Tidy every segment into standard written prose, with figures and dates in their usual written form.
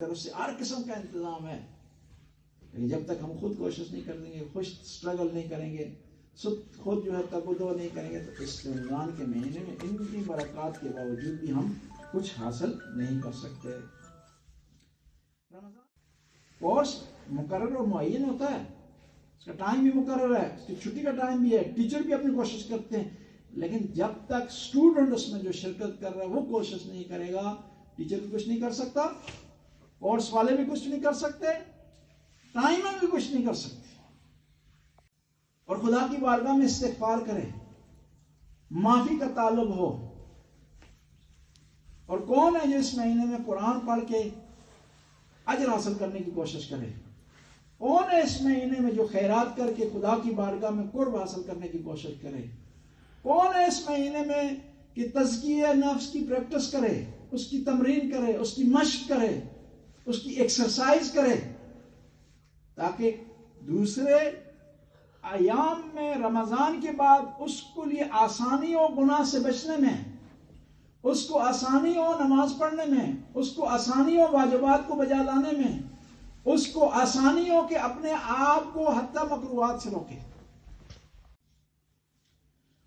طرف سے ہر قسم کا انتظام ہے، لیکن جب تک ہم خود کوشش نہیں کریں گے، خود سٹرگل نہیں کریں گے، خود جو ہے تگ و دو نہیں کریں گے، تو اس رمضان کے مہینے میں ان کی برکات کے باوجود بھی ہم کچھ حاصل نہیں کر سکتے۔ رمضان کورس مقرر اور معین ہوتا ہے، اس کا ٹائم بھی مقرر ہے، اس کی چھٹی کا ٹائم بھی ہے، ٹیچر بھی اپنی کوشش کرتے ہیں، لیکن جب تک اسٹوڈنٹ اس میں جو شرکت کر رہا ہے وہ کوشش نہیں کرے گا، ٹیچر بھی کچھ نہیں کر سکتا، کورس والے بھی کچھ نہیں کر سکتے، ٹائمر بھی کچھ نہیں کر سکتے۔ اور خدا کی بارگاہ میں استغفار کرے، معافی کا طالب ہو۔ اور کون ہے جو اس مہینے میں قرآن پڑھ کے اجر حاصل کرنے کی کوشش کرے؟ کون ہے اس مہینے میں جو خیرات کر کے خدا کی بارگاہ میں قرب حاصل کرنے کی کوشش کرے؟ کون ہے اس مہینے میں کہ تزکیہ نفس کی پریکٹس کرے، اس کی تمرین کرے، اس کی مشق کرے، اس کی ایکسرسائز کرے، تاکہ دوسرے ایام میں رمضان کے بعد اس کو لیے آسانی ہو گناہ سے بچنے میں، اس کو آسانی ہو نماز پڑھنے میں، اس کو آسانی ہو واجبات کو بجا لانے میں، اس کو آسانی ہو کہ اپنے آپ کو حتی مکروہات سے روکے۔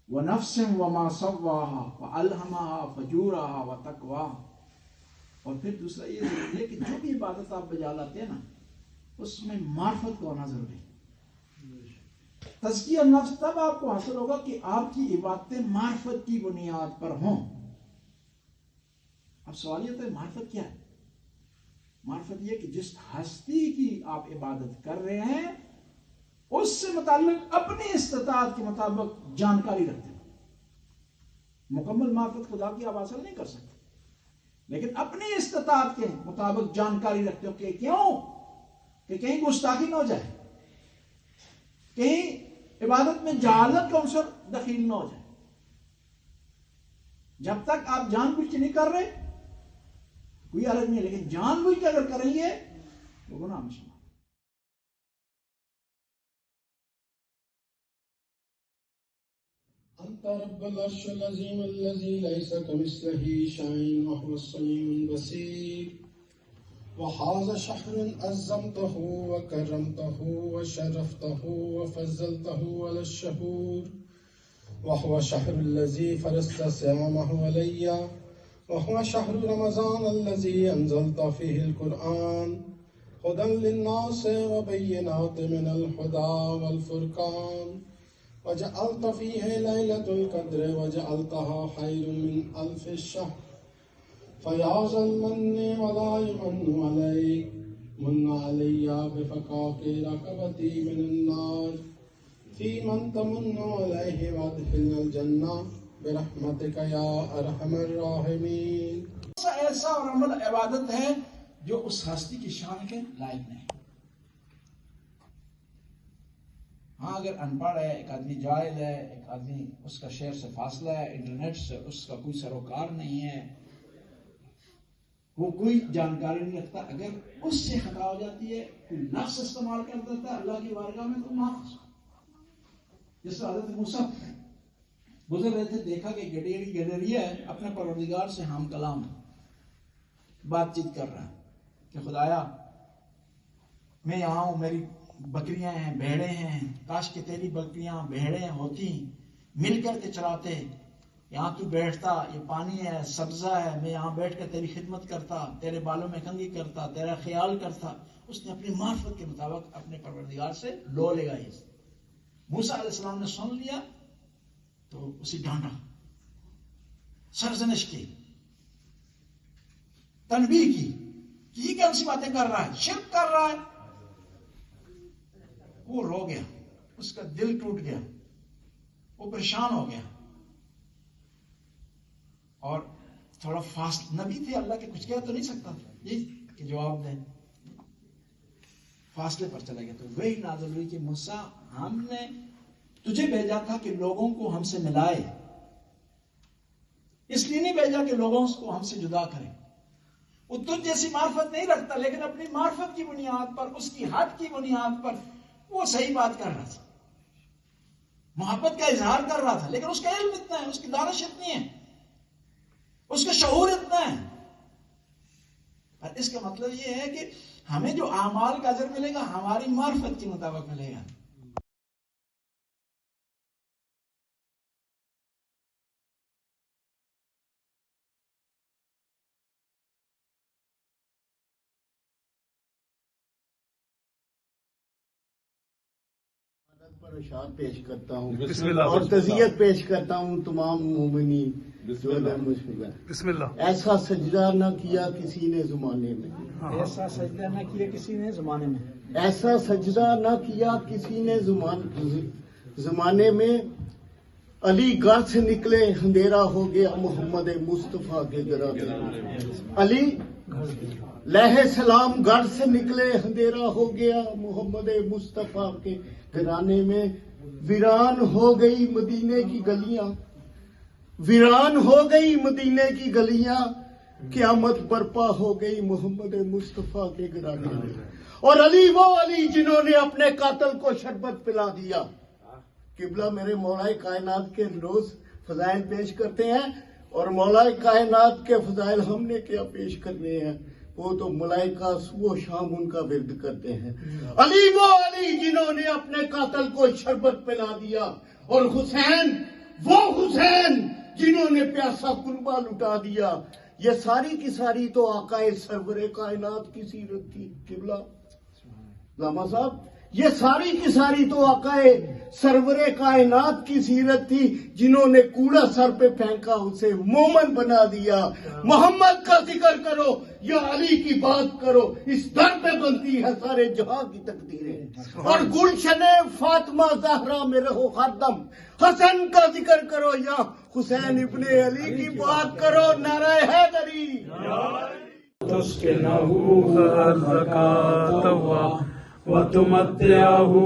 وَنَفْسٍ وَمَا سَوَّاهَا فَأَلْهَمَهَا فَجُورَهَا وَتَقْوَاهَا۔ اور پھر دوسرا یہ ضروری ہے کہ جو بھی عبادت آپ بجا لاتے ہیں نا، اس میں معرفت کا ہونا ضروری ہے۔ تزکیہ نفس تب آپ کو حاصل ہوگا کہ آپ کی عبادتیں معرفت کی بنیاد پر ہوں۔ اب سوال یہ ہے معرفت کیا ہے؟ معرفت یہ کہ جس ہستی کی آپ عبادت کر رہے ہیں اس سے متعلق اپنی استطاعت کے مطابق جانکاری رکھتے ہیں۔ مکمل معرفت خدا کی آپ حاصل نہیں کر سکتے، لیکن اپنی استطاعت کے مطابق جانکاری رکھتے ہو کہ کیوں؟ کہ کہیں گستاخی نہ ہو جائے، کہیں عبادت میں جہالت کا عنصر دخیل نہ ہو جائے۔ جب تک آپ جان بوجھ کے نہیں کر رہے کوئی حرج نہیں ہے، لیکن جان بوجھ کے اگر کریں گے تو گناہ میں شامل۔ أنت رب العرش العظيم الذي ليس كمثله شيء وهو السميع البصير. وهذا شهر عظمته وكرمته وشرفته وفضلته على الشهور، وهو شهر الذي فرضت صيامه علي، وهو شهر رمضان الذي أنزلت فيه القرآن هدى للناس وبينات من الهدى والفرقان، وجعلت فيه ليلة القدر وجعلتها خير من 1000 شهر. فيا ذا المن ولا يمن عليك، من علي بفكاك ركبتي من النار، في من تمن عليه وادخلنا الجنة برحمتك يا أرحم الراحمين. ایسا اور عمل عبادت ہے جو اس ہستی کی شان کے لائق نہیں۔ ہاں اگر ان پڑھ ہے، ایک آدمی جاہل ہے، ایک آدمی اس کا شہر سے فاصلہ ہے، انٹرنیٹ سے اس کا کوئی سروکار نہیں ہے، وہ کوئی جانکاری نہیں رکھتا، اگر اس سے خطا ہو جاتی ہے، کوئی لفظ استعمال کر دیتا ہے اللہ کی بارگاہ میں تو معاف۔ جس طرح حضرت موسیٰ گزر رہے تھے، دیکھا کہ گڈریا ہے اپنے پروردگار سے ہم کلام بات چیت کر رہا ہے کہ خدایا میں یہاں ہوں، میری بکریاں ہیں، بھیڑیں ہیں، کاش کہ تیری بکریاں بھیڑیں ہوتی مل کر کے چلاتے، یہاں تو بیٹھتا، یہ پانی ہے، سبزہ ہے، میں یہاں بیٹھ کر تیری خدمت کرتا، تیرے بالوں میں کنگھی کرتا، تیرا خیال کرتا۔ اس نے اپنی معرفت کے مطابق اپنے پروردگار سے لو لگائی۔ موسیٰ علیہ السلام نے سن لیا تو اسے ڈانٹا، سرزنش کی، تنبیہ کی کہ یہ کون سی باتیں کر رہا ہے، شرک کر رہا ہے۔ وہ رو گیا، اس کا دل ٹوٹ گیا، وہ پریشان ہو گیا، اور تھوڑا فاصل نبی تھے، اللہ کے کچھ کہہ تو نہیں سکتا یہ کہ جواب دیں، فاصلے پر چلا گیا۔ تو وہی نازل ہوئی کہ موسیٰ ہم نے تجھے بھیجا تھا کہ لوگوں کو ہم سے ملائے، اس لیے نہیں بھیجا کہ لوگوں کو ہم سے جدا کرے۔ وہ تجھ جیسی معرفت نہیں رکھتا، لیکن اپنی معرفت کی بنیاد پر، اس کی حد کی بنیاد پر وہ صحیح بات کر رہا تھا، محبت کا اظہار کر رہا تھا، لیکن اس کا علم اتنا ہے، اس کی دانش اتنی ہے، اس کا شعور اتنا ہے، پر اس کا مطلب یہ ہے کہ ہمیں جو اعمال کا اجر ملے گا ہماری معرفت کے مطابق ملے گا. پر اشعار پیش کرتا ہوں بسم اللہ. اور تعزیت پیش کرتا ہوں تمام مومنین. بسم اللہ. ایسا سجدہ نہ کیا کسی نے زمانے میں، ایسا سجدہ نہ کیا کسی نے زمانے میں، ایسا سجدہ نہ کیا کسی نے زمانے میں. علی گھر سے نکلے اندھیرا ہو گیا محمد مصطفیٰ کے گھرانے. علی لہ سلام گھر سے نکلے اندھیرا ہو گیا محمد مصطفیٰ کے گھرانے میں. ویران ہو گئی مدینے کی گلیاں، ویران ہو گئی مدینے کی گلیاں. قیامت برپا ہو گئی محمد مصطفیٰ کے گھرانے میں. اور علی وہ علی جنہوں نے اپنے قاتل کو شربت پلا دیا. قبلہ میرے مولا کائنات کے روز فضائل پیش کرتے ہیں، اور مولا کائنات کے فضائل ہم نے کیا پیش کرنے ہیں، وہ تو ملائکہ صبح و شام ان کا ورد کرتے ہیں. علی وہ علی جنہوں نے اپنے قاتل کو شربت پلا دیا، اور حسین وہ حسین جنہوں نے پیاسا کلبہ لٹا دیا. یہ ساری کی ساری تو آقا سرور کائنات کی سیرت تھی. قبلہ لاما صاحب، یہ ساری کی ساری تو آقا سرور کائنات کی سیرت تھی، جنہوں نے کوڑا سر پہ پھینکا اسے مومن بنا دیا. محمد کا ذکر کرو یا علی کی بات کرو، اس در پہ بنتی ہے سارے جہاں کی تقدیریں. اور گلشن فاطمہ زہرا میں رہو ہر دم. حسن کا ذکر کرو یا حسین ابن علی کی بات کرو. نعرہ حیدری. وتمتعه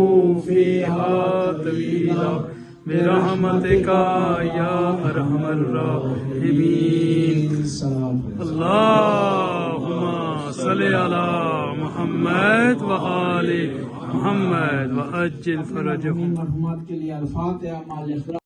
فيها طويلا برحمتك يا ارحم الراحمين. اللهم صل على محمد وآل محمد وعجل فرجهم. مرحومات کے لیے الفاتحہ مع الاخلاص.